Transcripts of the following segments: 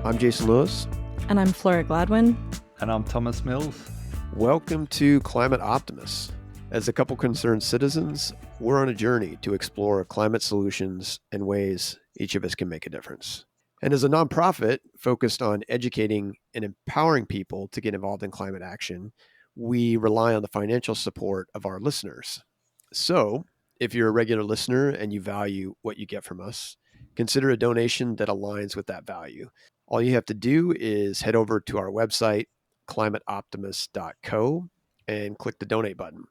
I'm Jason Lewis. And I'm Flora Gladwin. And I'm Thomas Mills. Welcome to Climate Optimists. As a couple concerned citizens, we're on a journey to explore climate solutions and ways each of us can make a difference. And as a nonprofit focused on educating and empowering people to get involved in climate action, we rely on the financial support of our listeners. So, if you're a regular listener and you value what you get from us, consider a donation that aligns with that value. All you have to do is head over to our website, climateoptimist.co, and click the donate button.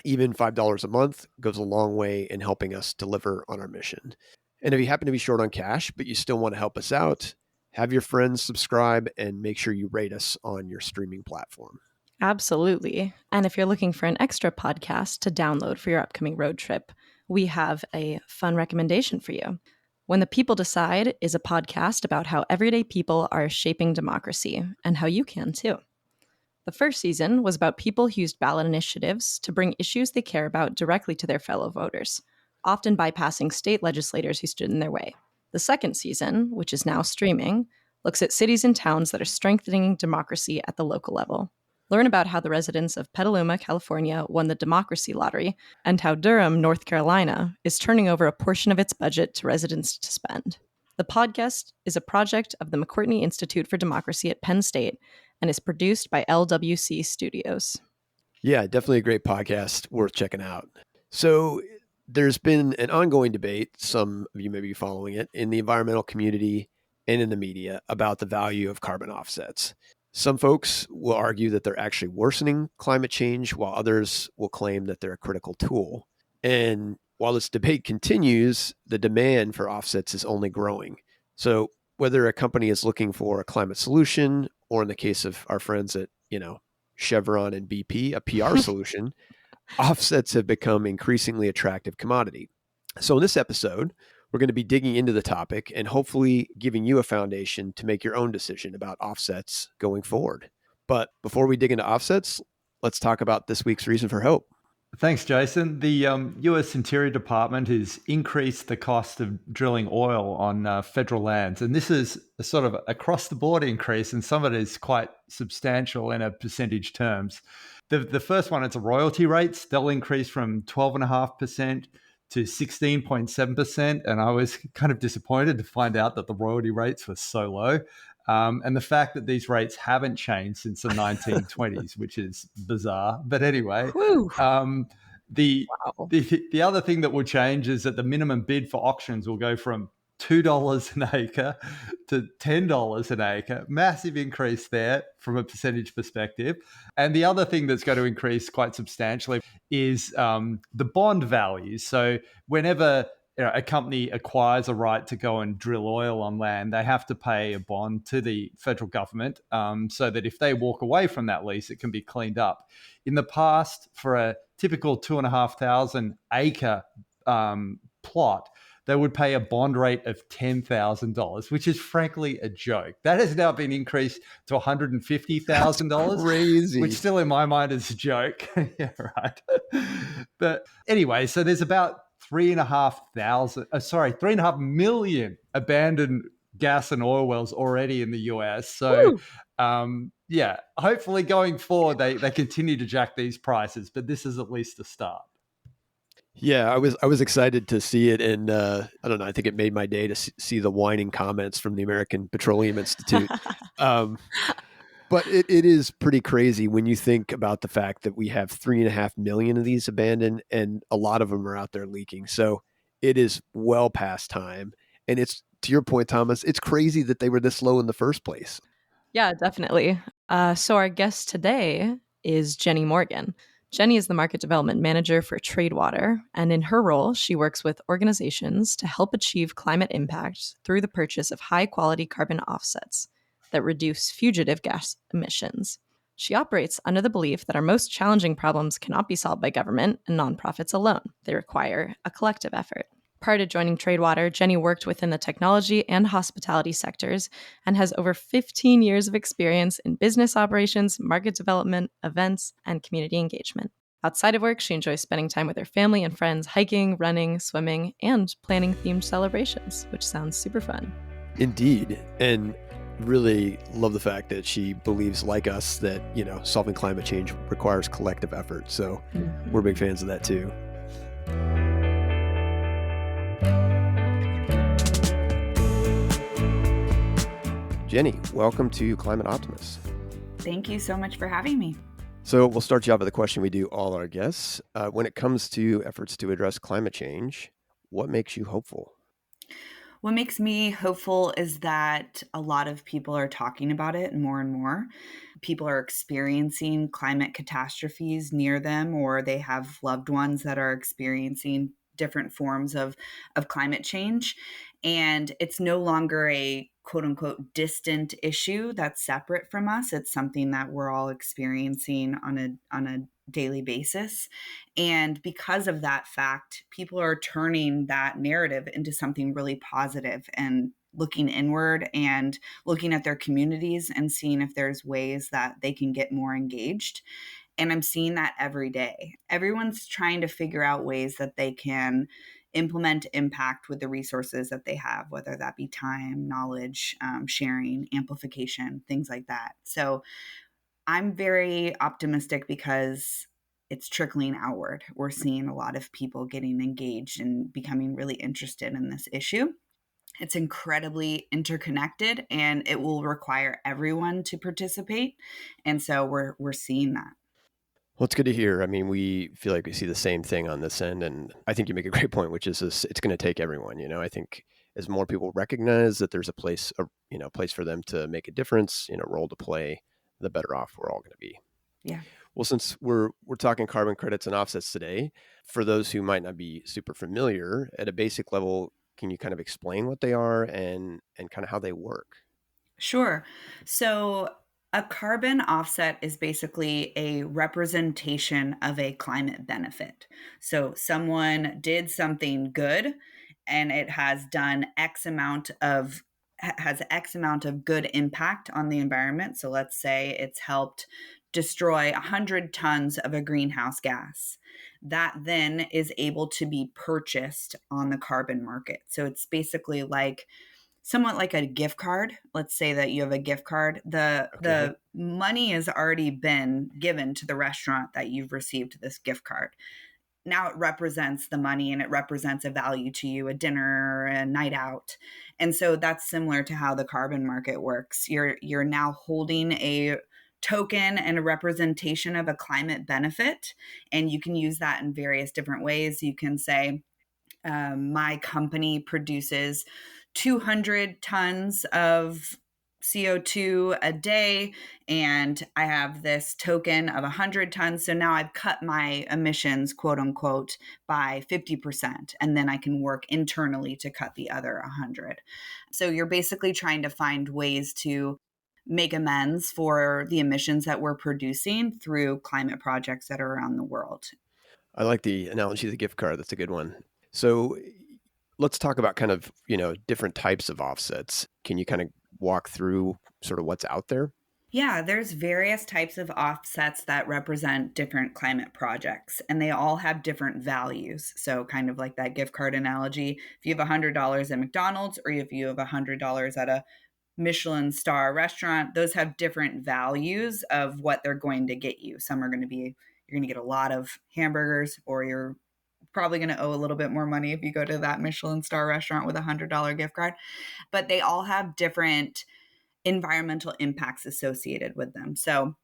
Even $5 a month goes a long way in helping us deliver on our mission. And if you happen to be short on cash, but you still want to help us out, have your friends subscribe and make sure you rate us on your streaming platform. Absolutely. And if you're looking for an extra podcast to download for your upcoming road trip, we have a fun recommendation for you. When the People Decide is a podcast about how everyday people are shaping democracy and how you can too. The first season was about people who used ballot initiatives to bring issues they care about directly to their fellow voters, often bypassing state legislators who stood in their way. The second season, which is now streaming, looks at cities and towns that are strengthening democracy at the local level. Learn about how the residents of Petaluma, California won the democracy lottery and how Durham, North Carolina is turning over a portion of its budget to residents to spend. The podcast is a project of the McCourtney Institute for Democracy at Penn State and is produced by LWC Studios. Yeah, definitely a great podcast worth checking out. So there's been an ongoing debate, some of you may be following it, in the environmental community and in the media about the value of carbon offsets. Some folks will argue that they're actually worsening climate change, while others will claim that they're a critical tool. And while this debate continues, the demand for offsets is only growing. So whether a company is looking for a climate solution, or in the case of our friends at, Chevron and BP, a PR solution, offsets have become increasingly attractive commodity. So in this episode, we're going to be digging into the topic and hopefully giving you a foundation to make your own decision about offsets going forward. But before we dig into offsets, let's talk about this week's reason for hope. Thanks, Jason. The US Interior Department has increased the cost of drilling oil on federal lands. And this is a sort of across-the-board increase, and some of it is quite substantial in a percentage terms. The first one, it's royalty rates. They'll increase from 12.5% to 16.7%. And I was kind of disappointed to find out that the royalty rates were so low. And the fact that these rates haven't changed since the 1920s, which is bizarre. But anyway, the other thing that will change is that the minimum bid for auctions will go from $2 an acre to $10 an acre. Massive increase there from a percentage perspective. And the other thing that's going to increase quite substantially is the bond values. So whenever a company acquires a right to go and drill oil on land, they have to pay a bond to the federal government so that if they walk away from that lease, it can be cleaned up. In the past, for a typical 2,500 acre plot, they would pay a bond rate of $10,000, which is frankly a joke. That has now been increased to $150,000. Crazy. Which still in my mind is a joke. Yeah, right. But anyway, so there's about 3.5 million abandoned gas and oil wells already in the US. So, hopefully going forward, they continue to jack these prices, but this is at least a start. Yeah, I was excited to see it, and I don't know. I think it made my day to see the whining comments from the American Petroleum Institute. But it is pretty crazy when you think about the fact that we have 3.5 million of these abandoned, and a lot of them are out there leaking. So it is well past time, and it's, to your point, Thomas, it's crazy that they were this low in the first place. Yeah, definitely. So our guest today is Jenny Morgan. Jenny is the Market Development Manager for Tradewater, and in her role, she works with organizations to help achieve climate impact through the purchase of high-quality carbon offsets that reduce fugitive gas emissions. She operates under the belief that our most challenging problems cannot be solved by government and nonprofits alone. They require a collective effort. Prior to joining Tradewater, Jenny worked within the technology and hospitality sectors and has over 15 years of experience in business operations, market development, events, and community engagement. Outside of work, she enjoys spending time with her family and friends, hiking, running, swimming, and planning themed celebrations, which sounds super fun. Indeed. And Really love the fact that she believes, like us, that, solving climate change requires collective effort. So we're big fans of that too. Jenny, welcome to Climate Optimists. Thank you so much for having me. So we'll start you off with a question we do all our guests. When it comes to efforts to address climate change, what makes you hopeful? What makes me hopeful is that a lot of people are talking about it more and more. People are experiencing climate catastrophes near them, or they have loved ones that are experiencing different forms of climate change. And it's no longer a quote unquote distant issue that's separate from us. It's something that we're all experiencing on a daily basis. And because of that fact, people are turning that narrative into something really positive and looking inward and looking at their communities and seeing if there's ways that they can get more engaged. And I'm seeing that every day. Everyone's trying to figure out ways that they can implement impact with the resources that they have, whether that be time, knowledge, sharing, amplification, things like that. So I'm very optimistic because it's trickling outward. We're seeing a lot of people getting engaged and becoming really interested in this issue. It's incredibly interconnected and it will require everyone to participate. And so we're seeing that. Well, it's good to hear. I mean, we feel like we see the same thing on this end. And I think you make a great point, which is it's going to take everyone. I think as more people recognize that there's a place for them to make a difference, role to play, the better off we're all going to be. Yeah. Well, since we're talking carbon credits and offsets today, for those who might not be super familiar, at a basic level, can you kind of explain what they are and kind of how they work? Sure. So a carbon offset is basically a representation of a climate benefit. So someone did something good and it has done X amount of good impact on the environment. So let's say it's helped destroy 100 tons of a greenhouse gas. That then is able to be purchased on the carbon market. So it's basically like somewhat like a gift card. Let's say that you have a gift card. The money has already been given to the restaurant that you've received this gift card. Now it represents the money and it represents a value to you, a dinner or a night out. And so that's similar to how the carbon market works. You're now holding a token and a representation of a climate benefit, and you can use that in various different ways. You can say, my company produces 200 tons of CO2 a day, and I have this token of 100 tons. So now I've cut my emissions, quote unquote, by 50%, and then I can work internally to cut the other 100. So you're basically trying to find ways to make amends for the emissions that we're producing through climate projects that are around the world. I like the analogy of the gift card. That's a good one. So let's talk about kind of, different types of offsets. Can you kind of walk through sort of what's out there? Yeah, there's various types of offsets that represent different climate projects, and they all have different values. So, kind of like that gift card analogy, if you have $100 at McDonald's or if you have $100 at a Michelin star restaurant, those have different values of what they're going to get you. Some are going to be, you're going to get a lot of hamburgers, or you're probably going to owe a little bit more money if you go to that Michelin star restaurant with a $100 gift card. But they all have different environmental impacts associated with them. So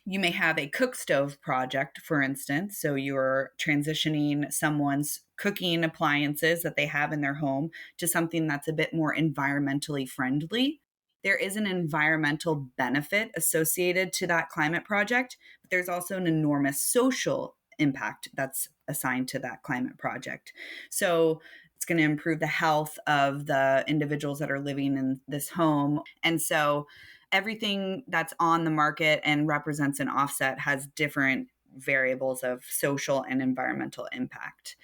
you may have a cook stove project, for instance. So you're transitioning someone's cooking appliances that they have in their home to something that's a bit more environmentally friendly. There is an environmental benefit associated to that climate project, but there's also an enormous social impact that's assigned to that climate project. So it's going to improve the health of the individuals that are living in this home. And so everything that's on the market and represents an offset has different variables of social and environmental impact.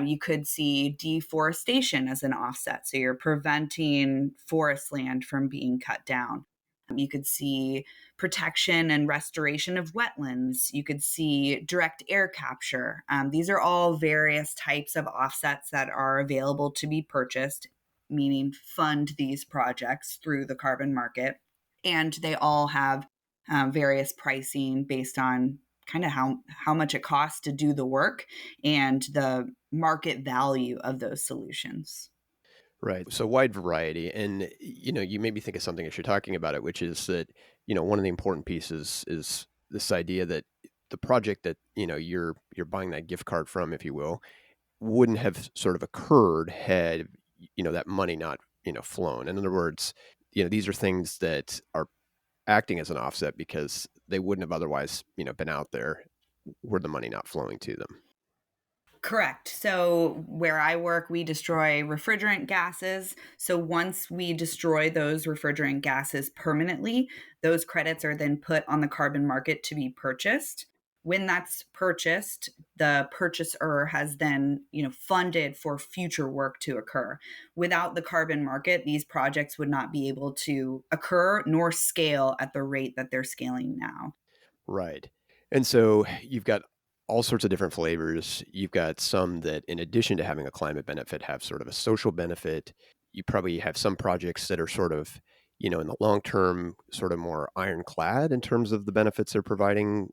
You could see deforestation as an offset. So you're preventing forest land from being cut down. You could see protection and restoration of wetlands. You could see direct air capture. These are all various types of offsets that are available to be purchased, meaning fund these projects through the carbon market. And they all have various pricing based on kind of how much it costs to do the work and the market value of those solutions. Right. So wide variety. And, you made me think of something as you're talking about it, which is that, one of the important pieces is this idea that the project that, you're buying that gift card from, if you will, wouldn't have sort of occurred had, that money not, flown. In other words, these are things that are acting as an offset because they wouldn't have otherwise, been out there were the money not flowing to them. Correct. So where I work, we destroy refrigerant gases. So once we destroy those refrigerant gases permanently, those credits are then put on the carbon market to be purchased. When that's purchased, the purchaser has then, funded for future work to occur. Without the carbon market, these projects would not be able to occur nor scale at the rate that they're scaling now. Right. And so you've got all sorts of different flavors. You've got some that, in addition to having a climate benefit, have sort of a social benefit. You probably have some projects that are sort of, in the long term, sort of more ironclad in terms of the benefits they're providing,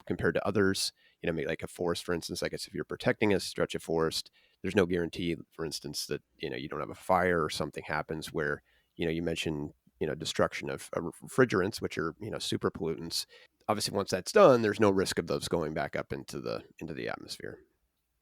compared to others. Maybe like a forest, for instance. I guess if you're protecting a stretch of forest, there's no guarantee, for instance, that, you don't have a fire or something happens where, you mentioned, destruction of refrigerants, which are, super pollutants. Obviously, once that's done, there's no risk of those going back up into the atmosphere.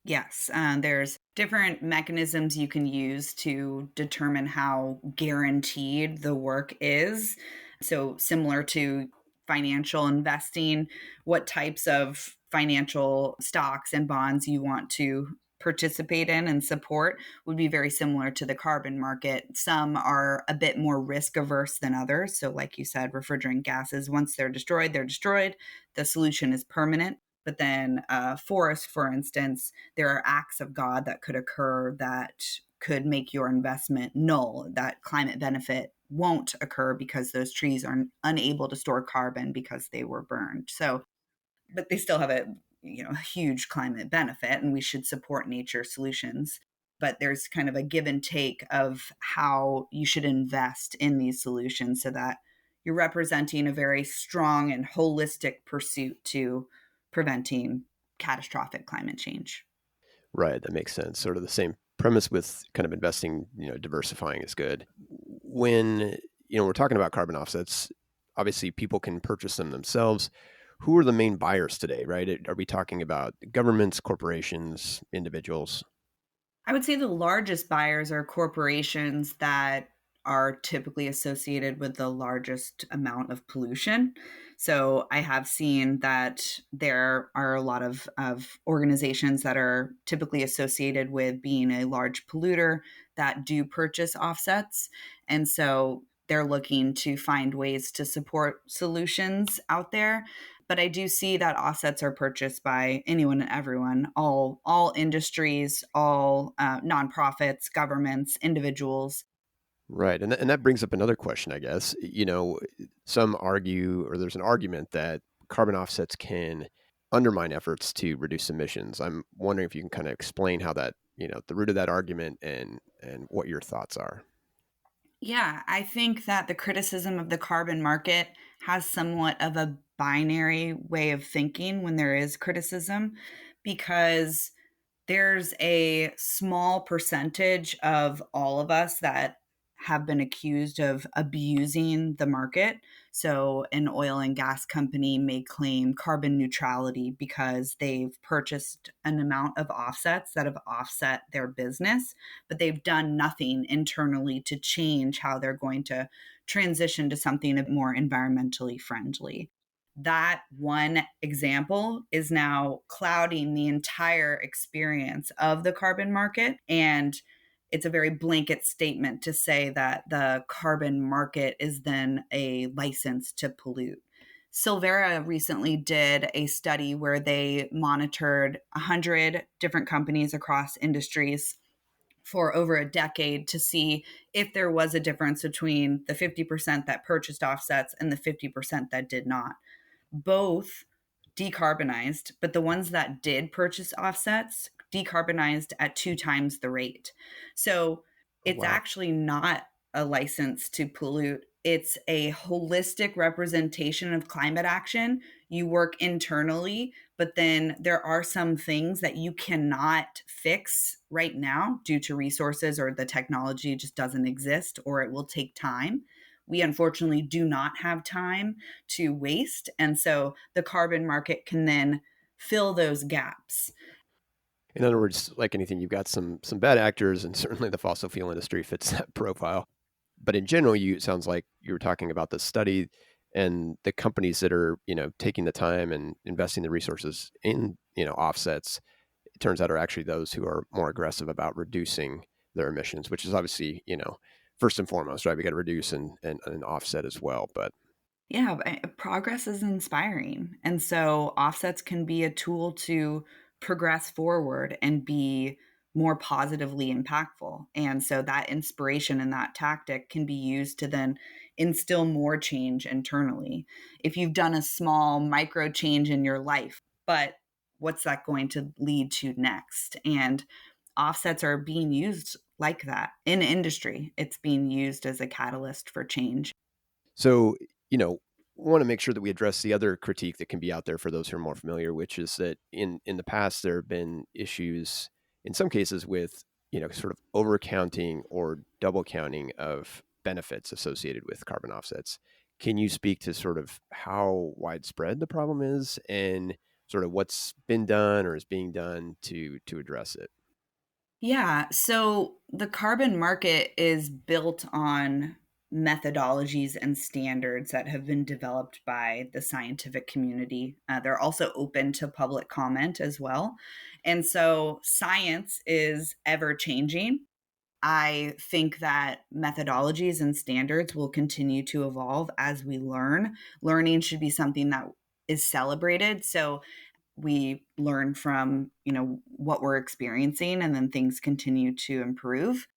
Yes, there's different mechanisms you can use to determine how guaranteed the work is. So, similar to financial investing, what types of financial stocks and bonds you want to participate in and support would be very similar to the carbon market. Some are a bit more risk averse than others. So, like you said, refrigerant gases, once they're destroyed, they're destroyed. The solution is permanent. But then, forests, for instance, there are acts of God that could occur that could make your investment null. That climate benefit won't occur because those trees are unable to store carbon because they were burned. So, but they still have a huge climate benefit, and we should support nature solutions. But there's kind of a give and take of how you should invest in these solutions so that you're representing a very strong and holistic pursuit to preventing catastrophic climate change. Right. That makes sense. Sort of the same premise with kind of investing, diversifying is good. When, we're talking about carbon offsets, obviously people can purchase them themselves. Who are the main buyers today, right? Are we talking about governments, corporations, individuals? I would say the largest buyers are corporations that are typically associated with the largest amount of pollution. So I have seen that there are a lot of organizations that are typically associated with being a large polluter that do purchase offsets. And so they're looking to find ways to support solutions out there. But I do see that offsets are purchased by anyone and everyone, all industries, all nonprofits, governments, individuals. Right. And that brings up another question, I guess. Some argue, or there's an argument that carbon offsets can undermine efforts to reduce emissions. I'm wondering if you can kind of explain how that, the root of that argument and what your thoughts are. Yeah, I think that the criticism of the carbon market has somewhat of a binary way of thinking when there is criticism, because there's a small percentage of all of us that have been accused of abusing the market. So, an oil and gas company may claim carbon neutrality because they've purchased an amount of offsets that have offset their business, but they've done nothing internally to change how they're going to transition to something more environmentally friendly. That one example is now clouding the entire experience of the carbon market. And it's a very blanket statement to say that the carbon market is then a license to pollute. Silvera recently did a study where they monitored 100 different companies across industries for over a decade to see if there was a difference between the 50% that purchased offsets and the 50% that did not. Both decarbonized, but the ones that did purchase offsets decarbonized at 2 times the rate. So Oh, it's wow. actually not a license to pollute. It's a holistic representation of climate action. You work internally, but then there are some things that you cannot fix right now due to resources, or the technology just doesn't exist, or it will take time. We unfortunately do not have time to waste. And so the carbon market can then fill those gaps. In other words, like anything, you've got some bad actors, and certainly the fossil fuel industry fits that profile. But in general, it sounds like you were talking about the study and the companies that are, taking the time and investing the resources in, offsets. It turns out are actually those who are more aggressive about reducing their emissions, which is obviously, first and foremost, right? We got to reduce and offset as well. But Yeah, progress is inspiring. And so offsets can be a tool to progress forward and be more positively impactful. And so that inspiration and that tactic can be used to then instill more change internally. If you've done a small micro change in your life, but what's that going to lead to next? And offsets are being used like that in industry. It's being used as a catalyst for change. so, want to make sure that we address the other critique that can be out there for those who are more familiar, which is that in the past there have been issues in some cases with, sort of overcounting or double counting of benefits associated with carbon offsets. Can you speak to sort of how widespread the problem is and sort of what's been done or is being done to address it? Yeah. So the carbon market is built on methodologies and standards that have been developed by the scientific community. They're also open to public comment as well. And so science is ever changing. I think that methodologies and standards will continue to evolve as we learn. Learning should be something that is celebrated. So we learn from, what we're experiencing, and then things continue to improve.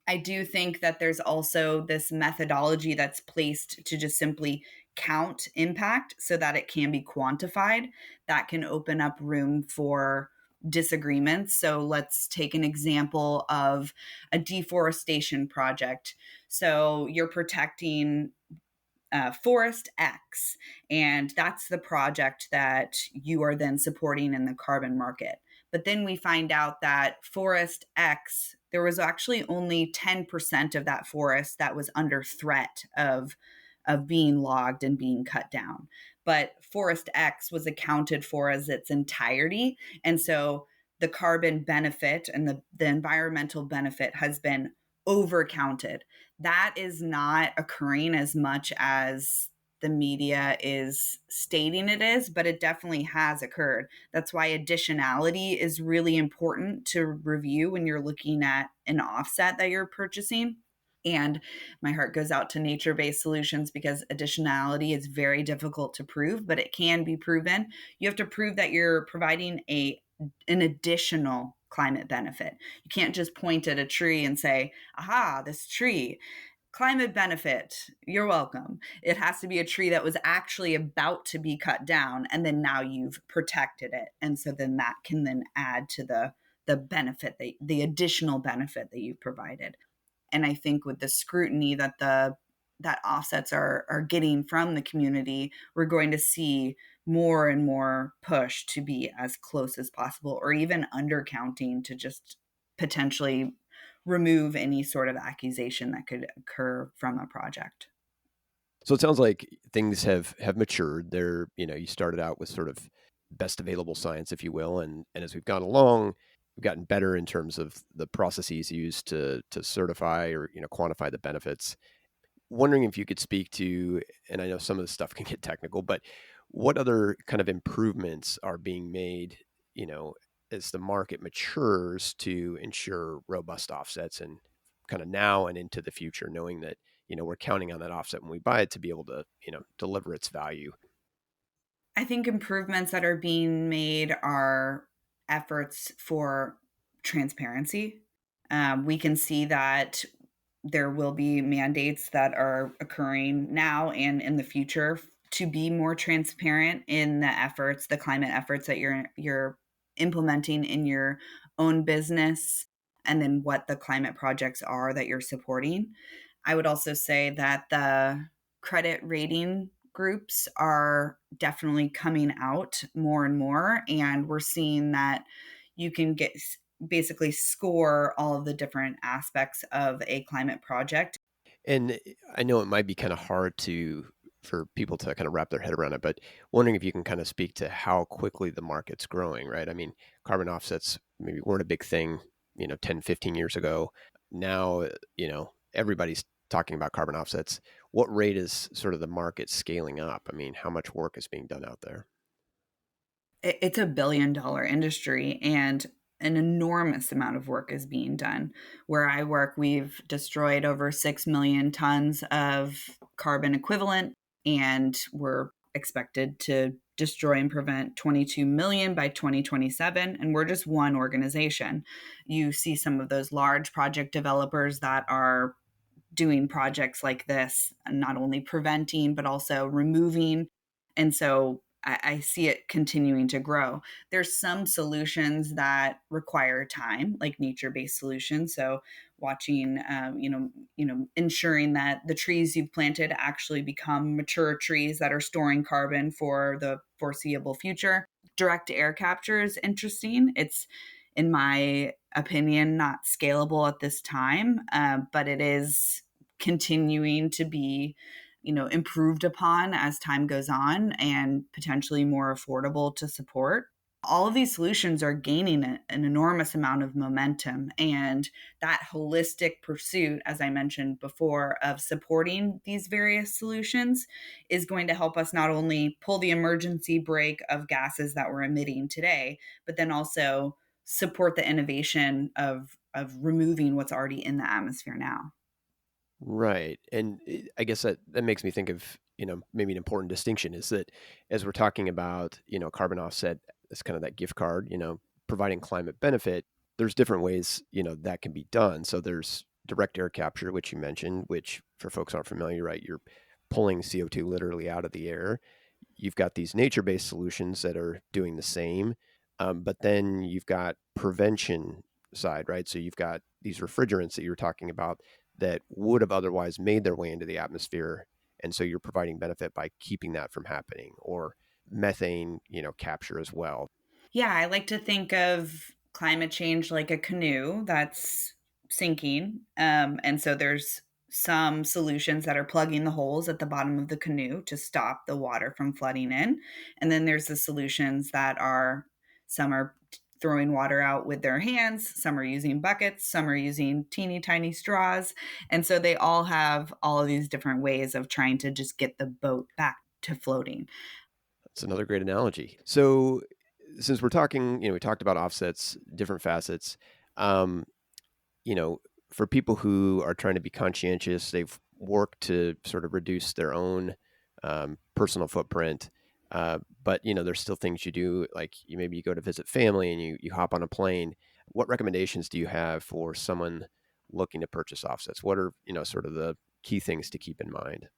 I do think that there's also this methodology that's placed to just simply count impact so that it can be quantified. That can open up room for disagreements. So let's take an example of a deforestation project. So you're protecting Forest X, and that's the project that you are then supporting in the carbon market. But then we find out that Forest X, there was actually only 10% of that forest that was under threat of being logged and being cut down. But Forest X was accounted for as its entirety. And so the carbon benefit and the environmental benefit has been overcounted. That is not occurring as much as the media is stating it is, but it definitely has occurred. That's why additionality is really important to review when you're looking at an offset that you're purchasing. And my heart goes out to nature based solutions, because additionality is very difficult to prove, but it can be proven. You have to prove that you're providing an additional climate benefit. You can't just point at a tree and say, aha, this tree, climate benefit, you're welcome. It has to be a tree that was actually about to be cut down, and then now you've protected it. And so then that can then add to the benefit, the additional benefit that you've provided. And I think with the scrutiny that offsets are getting from the community, we're going to see more and more push to be as close as possible, or even undercounting to just potentially remove any sort of accusation that could occur from a project. So it sounds like things have matured. You started out with sort of best available science, if you will, and as we've gone along, we've gotten better in terms of the processes used to certify or quantify the benefits. Wondering if you could speak to, and I know some of the stuff can get technical, but what other kind of improvements are being made, as the market matures to ensure robust offsets and kind of now and into the future, knowing that, we're counting on that offset when we buy it to be able to, deliver its value. I think improvements that are being made are efforts for transparency. We can see that there will be mandates that are occurring now and in the future to be more transparent in the efforts, the climate efforts that you're implementing in your own business, and then what the climate projects are that you're supporting. I would also say that the credit rating groups are definitely coming out more and more. And we're seeing that you can basically score all of the different aspects of a climate project. And I know it might be kind of hard for people to kind of wrap their head around it, but wondering if you can kind of speak to how quickly the market's growing, right? I mean, carbon offsets maybe weren't a big thing, 10, 15 years ago. Now, everybody's talking about carbon offsets. What rate is sort of the market scaling up? I mean, how much work is being done out there? It's a $1 billion industry, and an enormous amount of work is being done. Where I work, we've destroyed over 6 million tons of carbon equivalent, and we're expected to destroy and prevent 22 million by 2027. And we're just one organization. You see some of those large project developers that are doing projects like this, not only preventing, but also removing. And so I see it continuing to grow. There's some solutions that require time, like nature-based solutions. So watching, ensuring that the trees you've planted actually become mature trees that are storing carbon for the foreseeable future. Direct air capture is interesting. It's, in my opinion, not scalable at this time, but it is continuing to be improved upon as time goes on and potentially more affordable to support. All of these solutions are gaining an enormous amount of momentum, and that holistic pursuit, as I mentioned before, of supporting these various solutions is going to help us not only pull the emergency brake of gases that we're emitting today, but then also support the innovation of removing what's already in the atmosphere now. Right. And I guess that makes me think of, maybe an important distinction is that as we're talking about, carbon offset as kind of that gift card, providing climate benefit, there's different ways, that can be done. So there's direct air capture, which you mentioned, which for folks who aren't familiar, right, you're pulling CO2 literally out of the air. You've got these nature-based solutions that are doing the same, but then you've got prevention side, right? So you've got these refrigerants that you were talking about that would have otherwise made their way into the atmosphere, and so you're providing benefit by keeping that from happening, or methane, capture as well. Yeah, I like to think of climate change like a canoe that's sinking. And so there's some solutions that are plugging the holes at the bottom of the canoe to stop the water from flooding in. And then there's the solutions that are, some are throwing water out with their hands, some are using buckets, some are using teeny tiny straws. And so they all have all of these different ways of trying to just get the boat back to floating. That's another great analogy. So since we're talking, we talked about offsets, different facets. Um, you know, for people who are trying to be conscientious, they've worked to sort of reduce their own personal footprint. But there's still things you do, like maybe you go to visit family and you hop on a plane. What recommendations do you have for someone looking to purchase offsets? What are sort of the key things to keep in mind?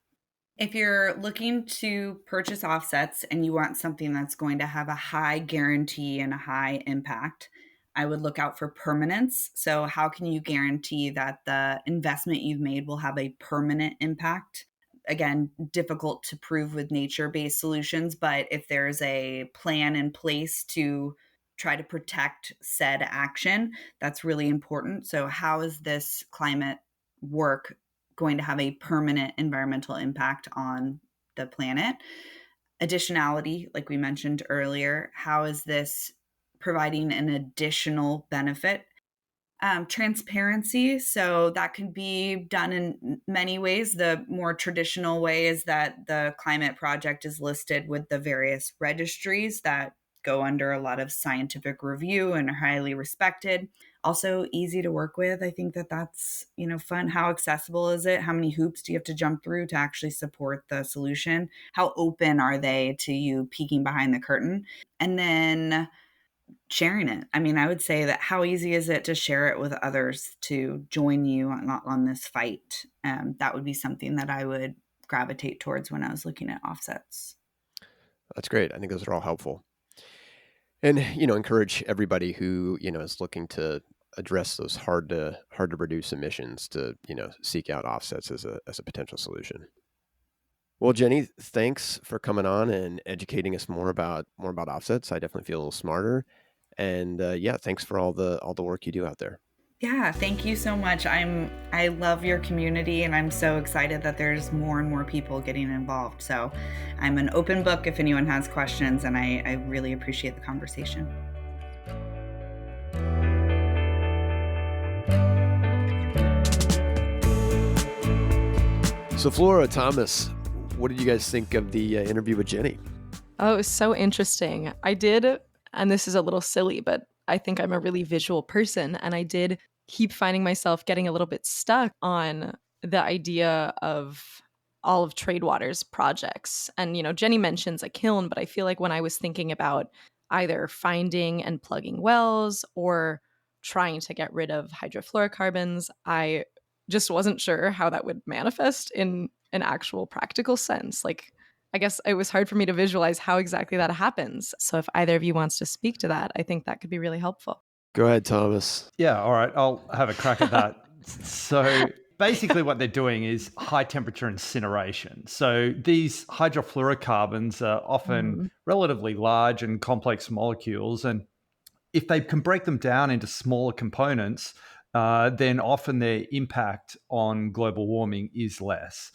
If you're looking to purchase offsets and you want something that's going to have a high guarantee and a high impact, I would look out for permanence. So, how can you guarantee that the investment you've made will have a permanent impact? Again, difficult to prove with nature based solutions, but if there's a plan in place to try to protect said action, that's really important. So, how is this climate work going to have a permanent environmental impact on the planet? Additionality, like we mentioned earlier, how is this providing an additional benefit? Transparency, so that can be done in many ways. The more traditional way is that the climate project is listed with the various registries that go under a lot of scientific review and are highly respected. Also easy to work with. I think that that's fun. How accessible is it? How many hoops do you have to jump through to actually support the solution? How open are they to you peeking behind the curtain? And then sharing it. I mean, I would say that how easy is it to share it with others to join you on this fight? That would be something that I would gravitate towards when I was looking at offsets. That's great. I think those are all helpful. And, encourage everybody who, is looking to address those hard to reduce emissions to, seek out offsets as a potential solution. Well, Jenny, thanks for coming on and educating us more about offsets. I definitely feel a little smarter. And yeah, thanks for all the work you do out there. Yeah, thank you so much. I love your community, and I'm so excited that there's more and more people getting involved. So I'm an open book if anyone has questions, and I really appreciate the conversation. So Flora, Thomas, what did you guys think of the interview with Jenny? Oh, it was so interesting. I did, and this is a little silly, but I think I'm a really visual person, and I did keep finding myself getting a little bit stuck on the idea of all of Tradewater's projects. And, Jenny mentions a kiln, but I feel like when I was thinking about either finding and plugging wells or trying to get rid of hydrofluorocarbons, I just wasn't sure how that would manifest in an actual practical sense. Like, I guess it was hard for me to visualize how exactly that happens. So if either of you wants to speak to that, I think that could be really helpful. Go ahead, Thomas. Yeah, all right. I'll have a crack at that. So basically what they're doing is high temperature incineration. So these hydrofluorocarbons are often relatively large and complex molecules. And if they can break them down into smaller components, then often their impact on global warming is less.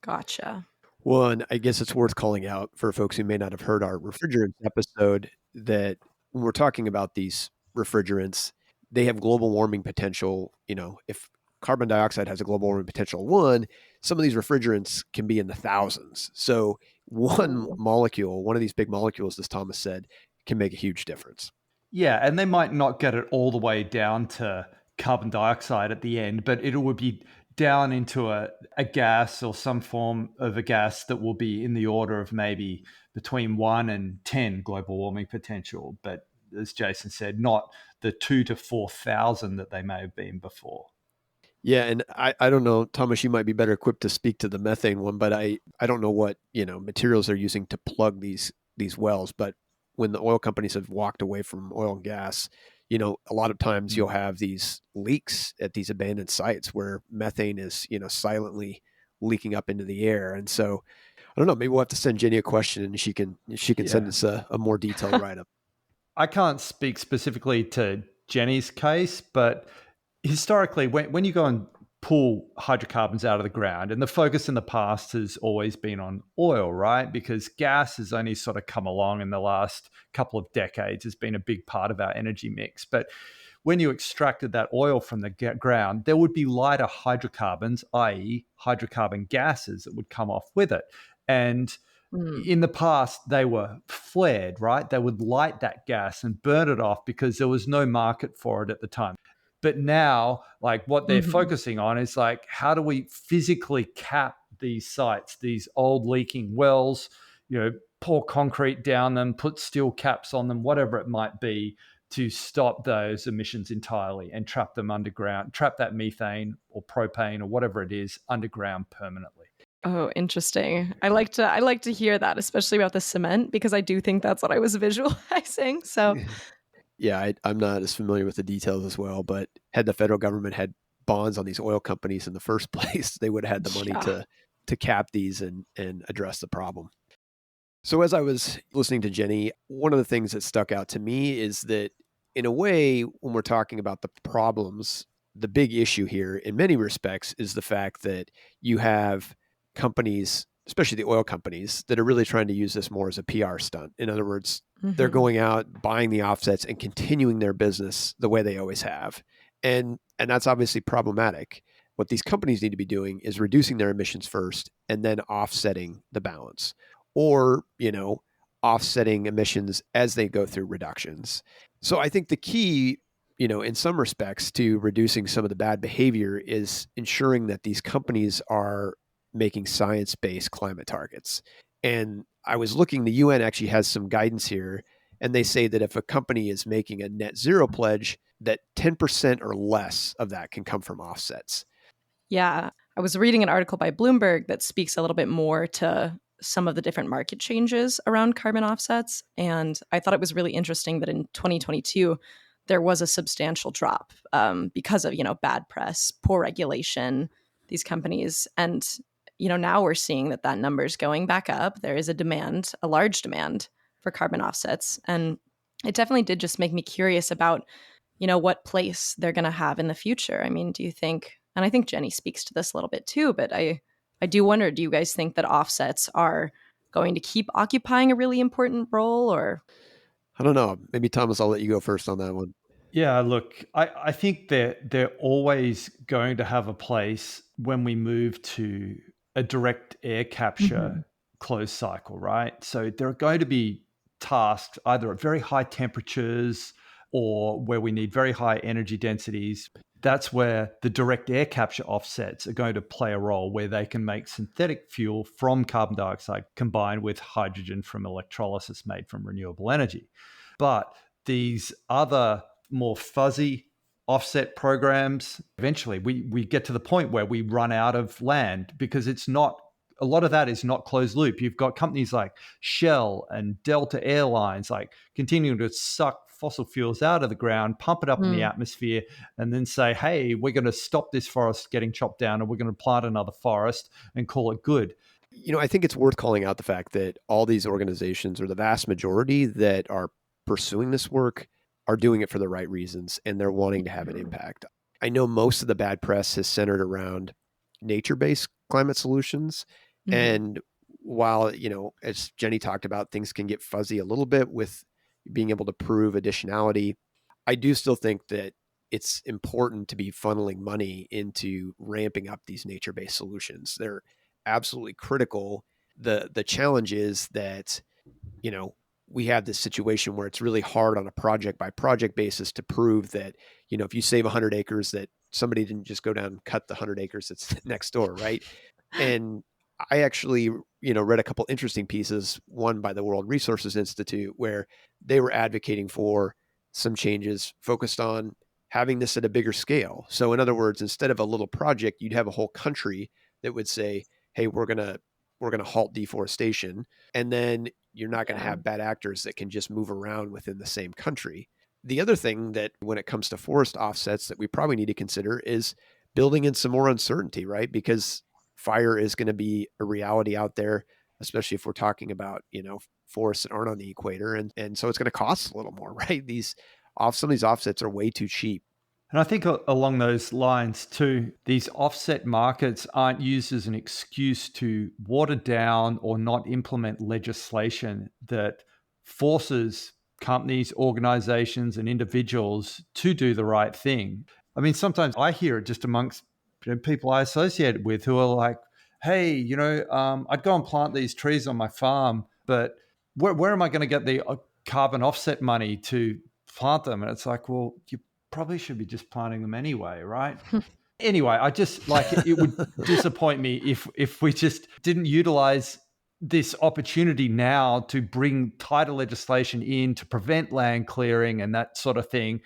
Gotcha. Well, and I guess it's worth calling out for folks who may not have heard our refrigerants episode that when we're talking about these refrigerants, they have global warming potential. If carbon dioxide has a global warming potential of 1, some of these refrigerants can be in the thousands. So one molecule, one of these big molecules, as Thomas said, can make a huge difference. Yeah, and they might not get it all the way down to carbon dioxide at the end, but it would be down into a gas or some form of a gas that will be in the order of maybe between 1 and 10 global warming potential. But as Jason said, not the 2 to 4,000 that they may have been before. Yeah, and I don't know, Thomas, you might be better equipped to speak to the methane one, but I don't know what, materials they're using to plug these wells, but when the oil companies have walked away from oil and gas, a lot of times you'll have these leaks at these abandoned sites where methane is, silently leaking up into the air. And so I don't know, maybe we'll have to send Jenny a question and she can send us a more detailed write-up. I can't speak specifically to Jenny's case, but historically, when you go and pull hydrocarbons out of the ground, and the focus in the past has always been on oil, right? Because gas has only sort of come along in the last couple of decades, has been a big part of our energy mix. But when you extracted that oil from the ground, there would be lighter hydrocarbons, i.e., hydrocarbon gases that would come off with it. And in the past, they were flared, right? They would light that gas and burn it off because there was no market for it at the time. But now, like what they're focusing on is like, how do we physically cap these sites, these old leaking wells, pour concrete down them, put steel caps on them, whatever it might be, to stop those emissions entirely and trap them underground, trap that methane or propane or whatever it is underground permanently. Oh, interesting. I like to hear that, especially about the cement, because I do think that's what I was visualizing. So Yeah, I'm not as familiar with the details as well, but had the federal government had bonds on these oil companies in the first place, they would have had the money to cap these and address the problem. So as I was listening to Jenny, one of the things that stuck out to me is that in a way, when we're talking about the problems, the big issue here in many respects is the fact that you have companies, especially the oil companies, that are really trying to use this more as a PR stunt. In other words, they're going out, buying the offsets and continuing their business the way they always have. And that's obviously problematic. What these companies need to be doing is reducing their emissions first and then offsetting the balance, or, offsetting emissions as they go through reductions. So I think the key, in some respects to reducing some of the bad behavior is ensuring that these companies are making science-based climate targets. And I was looking, the UN actually has some guidance here, and they say that if a company is making a net zero pledge, that 10% or less of that can come from offsets. Yeah, I was reading an article by Bloomberg that speaks a little bit more to some of the different market changes around carbon offsets. And I thought it was really interesting that in 2022, there was a substantial drop because of, bad press, poor regulation, these companies. And, now we're seeing that number is going back up. There is a large demand for carbon offsets. And it definitely did just make me curious about, what place they're going to have in the future. I mean, do you think, and I think Jenny speaks to this a little bit too, but I do wonder, do you guys think that offsets are going to keep occupying a really important role, or? I don't know. Maybe Thomas, I'll let you go first on that one. Yeah, look, I think they're always going to have a place when we move to a direct air capture closed cycle, right? So there are going to be tasks either at very high temperatures or where we need very high energy densities. That's where the direct air capture offsets are going to play a role, where they can make synthetic fuel from carbon dioxide combined with hydrogen from electrolysis made from renewable energy. But these other more fuzzy offset programs, eventually we get to the point where we run out of land, because it's not, a lot of that is not closed loop. You've got companies like Shell and Delta Airlines like continuing to suck fossil fuels out of the ground, pump it up in the atmosphere, and then say, hey, we're going to stop this forest getting chopped down and we're going to plant another forest and call it good. I think it's worth calling out the fact that all these organizations, or the vast majority that are pursuing this work, are doing it for the right reasons, and they're wanting to have an impact. I know most of the bad press has centered around nature-based climate solutions. And while, as Jenny talked about, things can get fuzzy a little bit with being able to prove additionality, I do still think that it's important to be funneling money into ramping up these nature-based solutions. They're absolutely critical. The challenge is that, we have this situation where it's really hard on a project by project basis to prove that, if you save 100 acres, that somebody didn't just go down and cut the 100 acres that's next door, right? And I actually, read a couple interesting pieces, one by the World Resources Institute, where they were advocating for some changes focused on having this at a bigger scale. So in other words, instead of a little project, you'd have a whole country that would say, hey, we're going to halt deforestation. And then you're not going to have bad actors that can just move around within the same country. The other thing that when it comes to forest offsets that we probably need to consider is building in some more uncertainty, right? Because fire is going to be a reality out there, especially if we're talking about, forests that aren't on the equator. And so it's going to cost a little more, right? Some of these offsets are way too cheap. And I think along those lines too, these offset markets aren't used as an excuse to water down or not implement legislation that forces companies, organizations, and individuals to do the right thing. I mean, sometimes I hear it just amongst people I associate with who are like, hey, I'd go and plant these trees on my farm, but where am I going to get the carbon offset money to plant them? And it's like, well, you probably should be just planting them anyway, right? Anyway, I just it would disappoint me if we just didn't utilize this opportunity now to bring tighter legislation in to prevent land clearing and that sort of thing.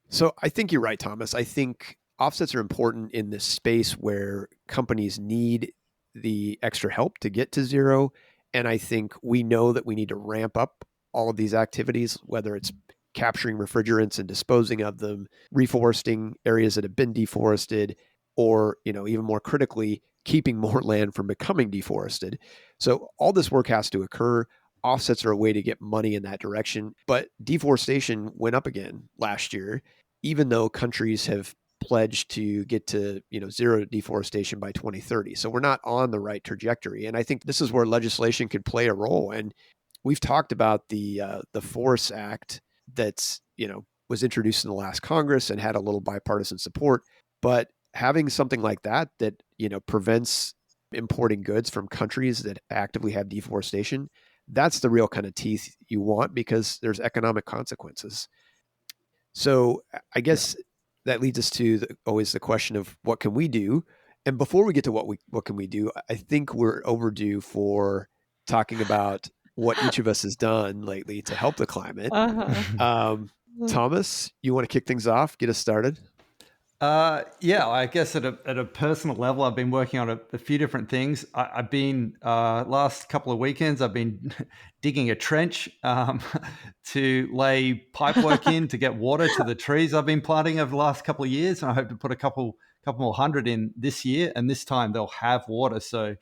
So I think you're right, Thomas. I think offsets are important in this space where companies need the extra help to get to zero. And I think we know that we need to ramp up all of these activities, whether it's capturing refrigerants and disposing of them, reforesting areas that have been deforested, or, even more critically, keeping more land from becoming deforested. So all this work has to occur. Offsets are a way to get money in that direction. But deforestation went up again last year, even though countries have pledged to get to, zero deforestation by 2030. So we're not on the right trajectory. And I think this is where legislation could play a role. And we've talked about the Forest Act that's, was introduced in the last Congress and had a little bipartisan support. But having something like that, prevents importing goods from countries that actively have deforestation, that's the real kind of teeth you want, because there's economic consequences. So I guess that leads us to always the question of what can we do? And before we get to what can we do, I think we're overdue for talking about what each of us has done lately to help the climate. Thomas, you want to kick things off, get us started? Yeah, I guess at a personal level, I've been working on a few different things. I've been last couple of weekends, I've been digging a trench to lay pipe work in to get water to the trees I've been planting over the last couple of years, and I hope to put a couple more hundred in this year. And this time they'll have water, so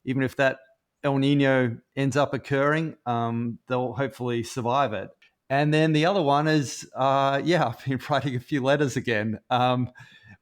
even if that El Nino ends up occurring, they'll hopefully survive it. And then the other one is, I've been writing a few letters again.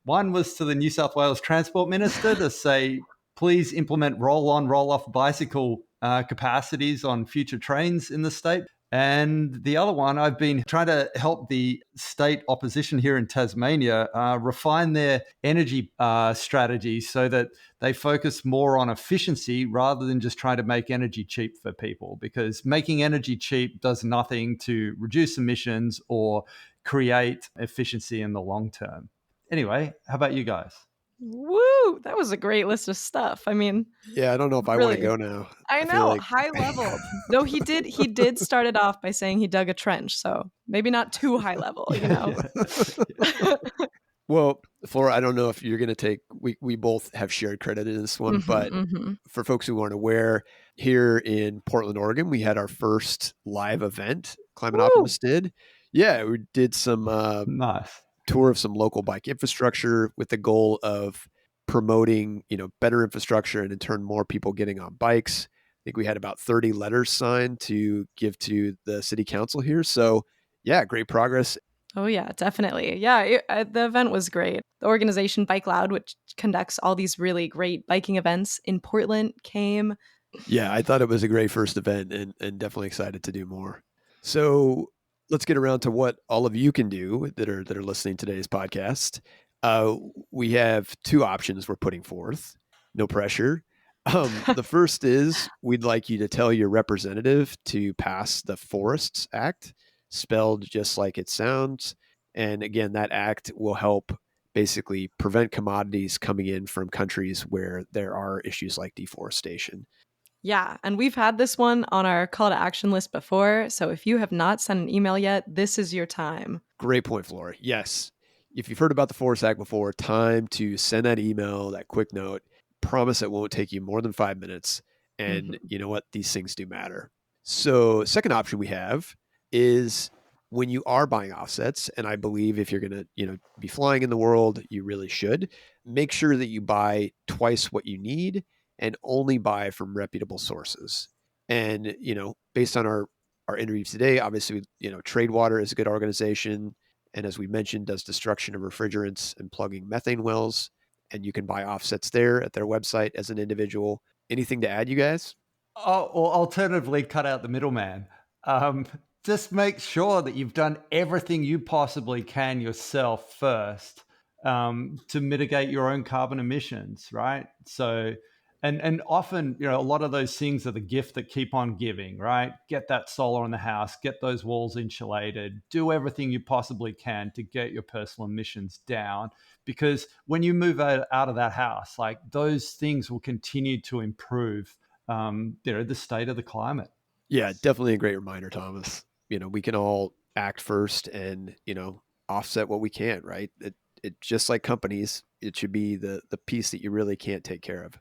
One was to the New South Wales Transport Minister to say, please implement roll-on, roll-off bicycle capacities on future trains in the state. And the other one, I've been trying to help the state opposition here in Tasmania refine their energy strategy so that they focus more on efficiency rather than just trying to make energy cheap for people, because making energy cheap does nothing to reduce emissions or create efficiency in the long term. Anyway, how about you guys? Woo! That was a great list of stuff. I mean, Yeah, I don't know if I want to really, go now. I feel know, like high level. Though he did start it off by saying he dug a trench, so maybe not too high level, you know. Well, Flora, I don't know if you're going to take, we both have shared credit in this one, but for folks who aren't aware, here in Portland, Oregon, we had our first live event, Climate Woo! Optimist did. Yeah, we did some Nice. tour of some local bike infrastructure with the goal of promoting, better infrastructure and in turn more people getting on bikes. I think we had about 30 letters signed to give to the city council here. So yeah, great progress. Oh yeah, definitely. Yeah, the event was great. The organization Bike Loud, which conducts all these really great biking events in Portland, came. Yeah, I thought it was a great first event and definitely excited to do more. So let's get around to what all of you can do that are listening to today's podcast. We have two options we're putting forth. No pressure. The first is we'd like you to tell your representative to pass the Forests Act, spelled just like it sounds. And again, that act will help basically prevent commodities coming in from countries where there are issues like deforestation. Yeah, and we've had this one on our call to action list before. So if you have not sent an email yet, this is your time. Great point, Flora. Yes. If you've heard about the Forest Act before, time to send that email, that quick note. Promise it won't take you more than 5 minutes. And you know what? These things do matter. So second option we have is when you are buying offsets, and I believe if you're going to, be flying in the world, you really should make sure that you buy twice what you need and only buy from reputable sources. And, based on our interview today, obviously, Tradewater is a good organization. And as we mentioned, does destruction of refrigerants and plugging methane wells. And you can buy offsets there at their website as an individual. Anything to add, you guys? Oh, or alternatively, cut out the middleman. Just make sure that you've done everything you possibly can yourself first to mitigate your own carbon emissions, right? So, and often, a lot of those things are the gift that keep on giving, right? Get that solar in the house, get those walls insulated, do everything you possibly can to get your personal emissions down. Because when you move out of that house, like those things will continue to improve the state of the climate. Yeah, definitely a great reminder, Thomas. We can all act first and, offset what we can, right? It just like companies, it should be the piece that you really can't take care of.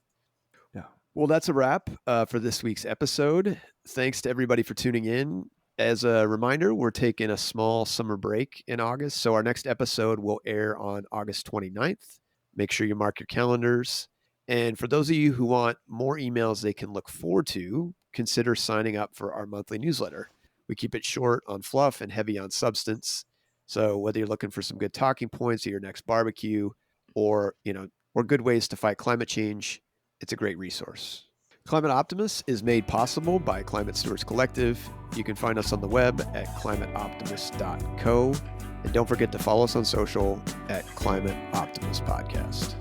Yeah. Well, that's a wrap for this week's episode. Thanks to everybody for tuning in. As a reminder, we're taking a small summer break in August. So our next episode will air on August 29th. Make sure you mark your calendars. And for those of you who want more emails they can look forward to, consider signing up for our monthly newsletter. We keep it short on fluff and heavy on substance. So whether you're looking for some good talking points at your next barbecue or good ways to fight climate change, it's a great resource. Climate Optimist is made possible by Climate Stewards Collective. You can find us on the web at climateoptimist.co. And don't forget to follow us on social at Climate Optimist Podcast.